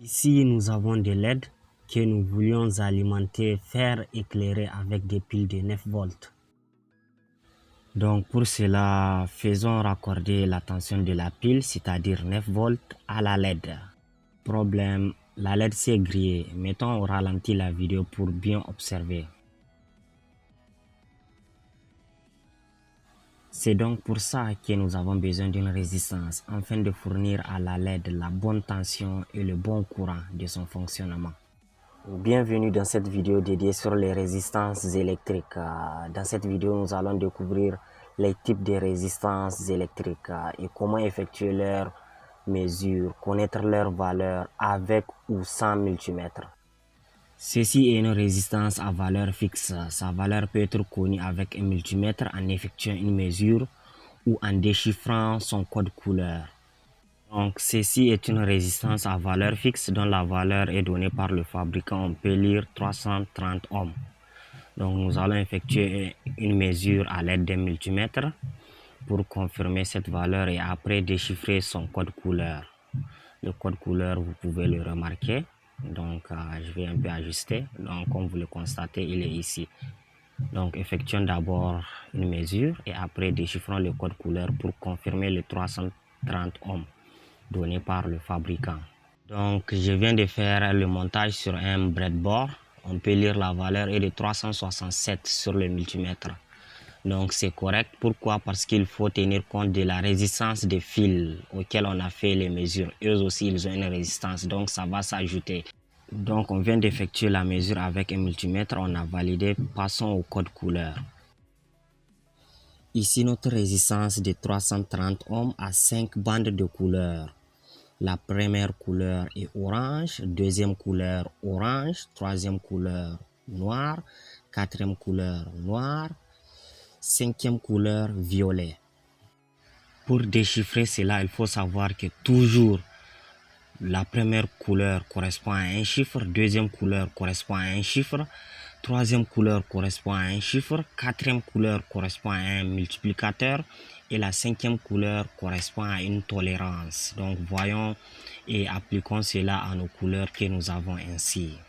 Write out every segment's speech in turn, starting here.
Ici, nous avons des LED que nous voulions alimenter, faire éclairer avec des piles de 9 volts. Donc pour cela, faisons raccorder la tension de la pile, c'est-à-dire 9 volts, à la LED. Problème, la LED s'est grillée. Mettons au ralenti la vidéo pour bien observer. C'est donc pour ça que nous avons besoin d'une résistance afin de fournir à la LED la bonne tension et le bon courant de son fonctionnement. Bienvenue dans cette vidéo dédiée sur les résistances électriques. Dans cette vidéo, nous allons découvrir les types de résistances électriques et comment effectuer leurs mesures, connaître leurs valeurs avec ou sans multimètre. Ceci est une résistance à valeur fixe. Sa valeur peut être connue avec un multimètre en effectuant une mesure ou en déchiffrant son code couleur. Donc, ceci est une résistance à valeur fixe dont la valeur est donnée par le fabricant. On peut lire 330 ohms. Donc, nous allons effectuer une mesure à l'aide d'un multimètre pour confirmer cette valeur et après déchiffrer son code couleur. Le code couleur, vous pouvez le remarquer. Donc, je vais un peu ajuster. Donc, comme vous le constatez, il est ici. Donc, effectuons d'abord une mesure et après déchiffrons le code couleur pour confirmer les 330 ohms donné par le fabricant. Donc, je viens de faire le montage sur un breadboard. On peut lire la valeur est de 367 sur le multimètre. Donc, c'est correct. Pourquoi? Parce qu'il faut tenir compte de la résistance des fils auxquels on a fait les mesures. Eux aussi, ils ont une résistance. Donc, ça va s'ajouter. Donc, on vient d'effectuer la mesure avec un multimètre. On a validé. Passons au code couleur. Ici, notre résistance de 330 ohms a 5 bandes de couleurs. La première couleur est orange, deuxième couleur orange, troisième couleur noir, quatrième couleur noir, cinquième couleur violet. Pour déchiffrer cela, il faut savoir que toujours la première couleur correspond à un chiffre, deuxième couleur correspond à un chiffre, troisième couleur correspond à un chiffre, quatrième couleur correspond à un multiplicateur et la cinquième couleur correspond à une tolérance. Donc voyons et appliquons cela à nos couleurs que nous avons ainsi.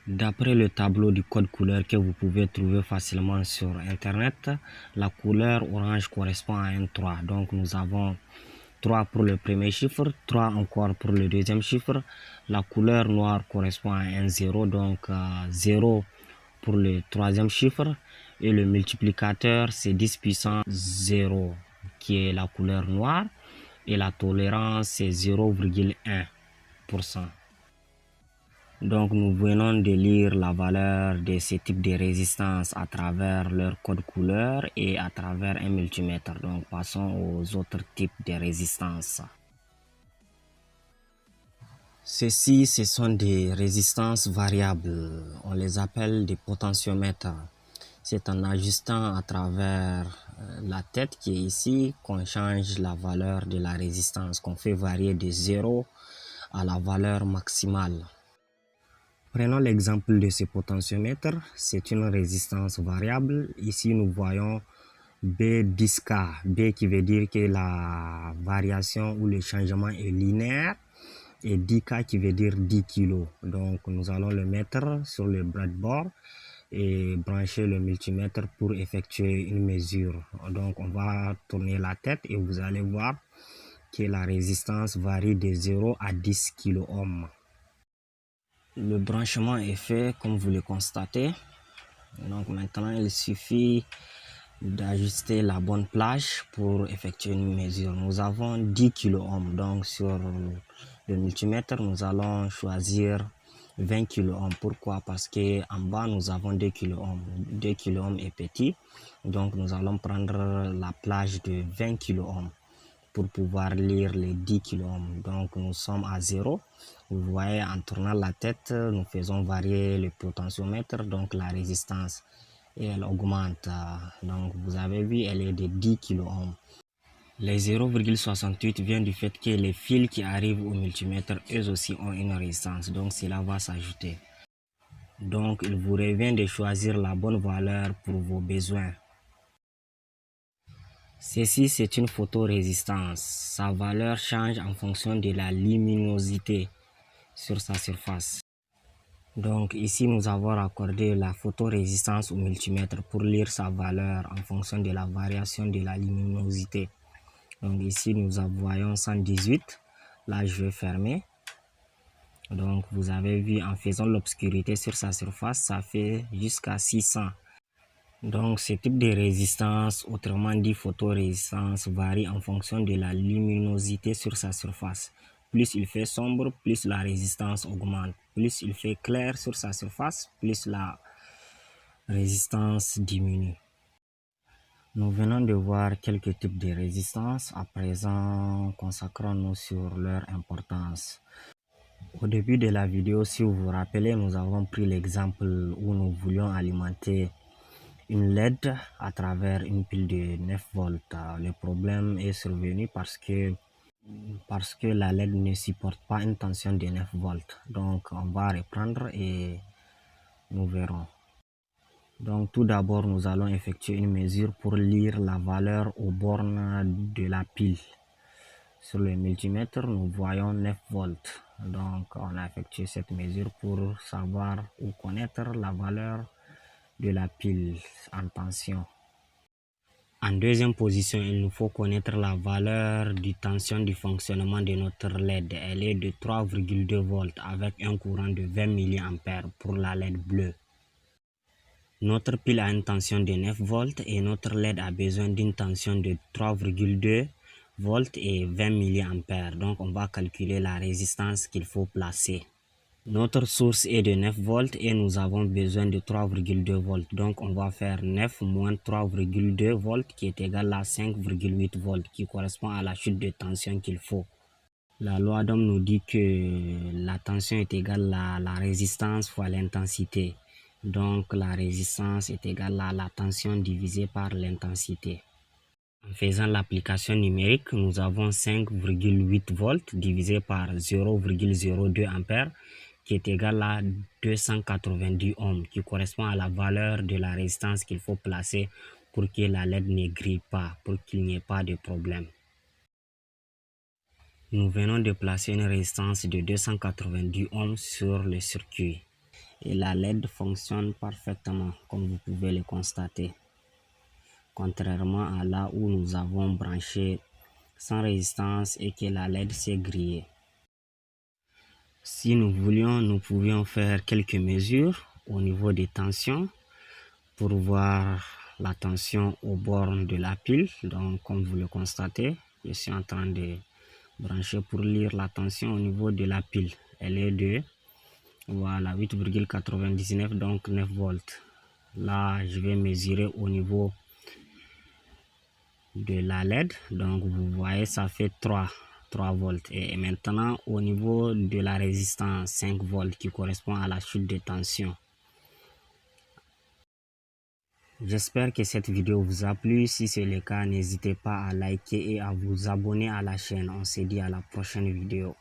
D'après le tableau du code couleur que vous pouvez trouver facilement sur internet, la couleur orange correspond à un 3. Donc nous avons 3 pour le premier chiffre, 3 encore pour le deuxième chiffre. La couleur noire correspond à un 0, donc 0 pour le troisième chiffre. Et le multiplicateur, c'est 10 puissance 0, qui est la couleur noire. Et la tolérance, c'est 0,1%. Donc nous venons de lire la valeur de ces types de résistance à travers leur code couleur et à travers un multimètre. Donc passons aux autres types de résistance. Ceci, ce sont des résistances variables. On les appelle des potentiomètres. C'est en ajustant à travers la tête qui est ici qu'on change la valeur de la résistance, qu'on fait varier de 0 à la valeur maximale. Prenons l'exemple de ce potentiomètre, c'est une résistance variable. Ici, nous voyons B10K, B qui veut dire que la variation ou le changement est linéaire et 10K qui veut dire 10 kg. Donc, nous allons le mettre sur le breadboard et brancher le multimètre pour effectuer une mesure. Donc, on va tourner la tête et vous allez voir que la résistance varie de 0 à 10 kΩ. Le branchement est fait comme vous le constatez. Donc maintenant il suffit d'ajuster la bonne plage pour effectuer une mesure. Nous avons 10 kΩ. Donc sur le multimètre nous allons choisir 20 kΩ. Pourquoi? Parce que en bas nous avons 2 kΩ. 2 kΩ est petit. Donc nous allons prendre la plage de 20 kΩ pour pouvoir lire les 10 kΩ. Donc nous sommes à 0. Vous voyez, en tournant la tête, nous faisons varier le potentiomètre, donc la résistance, et elle augmente. Donc vous avez vu, elle est de 10 kΩ. Les 0,68 viennent du fait que les fils qui arrivent au multimètre, eux aussi ont une résistance, donc cela va s'ajouter. Donc il vous revient de choisir la bonne valeur pour vos besoins. Ceci, c'est une photorésistance. Sa valeur change en fonction de la luminosité. sur sa surface. Donc ici nous avons accordé la photorésistance au multimètre pour lire sa valeur en fonction de la variation de la luminosité. Donc ici nous voyons 118, là je vais fermer. Donc vous avez vu, en faisant l'obscurité sur sa surface, ça fait jusqu'à 600. Donc ce type de résistance, autrement dit photorésistance, varie en fonction de la luminosité sur sa surface. Plus il fait sombre, plus la résistance augmente. Plus il fait clair sur sa surface, plus la résistance diminue. Nous venons de voir quelques types de résistance. À présent, consacrons-nous sur leur importance. Au début de la vidéo, si vous vous rappelez, nous avons pris l'exemple où nous voulions alimenter une LED à travers une pile de 9 volts. Le problème est survenu parce que la LED ne supporte pas une tension de 9 volts. Donc on va reprendre et nous verrons. Donc tout d'abord, nous allons effectuer une mesure pour lire la valeur aux bornes de la pile. Sur le multimètre, nous voyons 9 volts. Donc on a effectué cette mesure pour savoir ou connaître la valeur de la pile en tension. En deuxième position, il nous faut connaître la valeur de tension du fonctionnement de notre LED. Elle est de 3,2 volts avec un courant de 20 mA pour la LED bleue. Notre pile a une tension de 9 volts et notre LED a besoin d'une tension de 3,2 volts et 20 mA. Donc on va calculer la résistance qu'il faut placer. Notre source est de 9 volts et nous avons besoin de 3,2 volts. Donc on va faire 9 moins 3,2 volts qui est égal à 5,8 volts qui correspond à la chute de tension qu'il faut. La loi d'Ohm nous dit que la tension est égale à la résistance fois l'intensité. Donc la résistance est égale à la tension divisée par l'intensité. En faisant l'application numérique, nous avons 5,8 volts divisé par 0,02 ampères qui est égal à 290 ohms, qui correspond à la valeur de la résistance qu'il faut placer pour que la LED ne grille pas, pour qu'il n'y ait pas de problème. Nous venons de placer une résistance de 290 ohms sur le circuit. Et la LED fonctionne parfaitement, comme vous pouvez le constater. Contrairement à là où nous avons branché sans résistance et que la LED s'est grillée. Si nous voulions, nous pouvions faire quelques mesures au niveau des tensions pour voir la tension aux bornes de la pile. Donc comme vous le constatez, je suis en train de brancher pour lire la tension au niveau de la pile. Elle est de voilà 8,99, donc 9 volts. Là je vais mesurer au niveau de la LED, donc vous voyez ça fait 3 volts. Et maintenant au niveau de la résistance, 5 volts qui correspond à la chute de tension. J'espère que cette vidéo vous a plu. Si c'est le cas, n'hésitez pas à liker et à vous abonner à la chaîne. On se dit à la prochaine vidéo.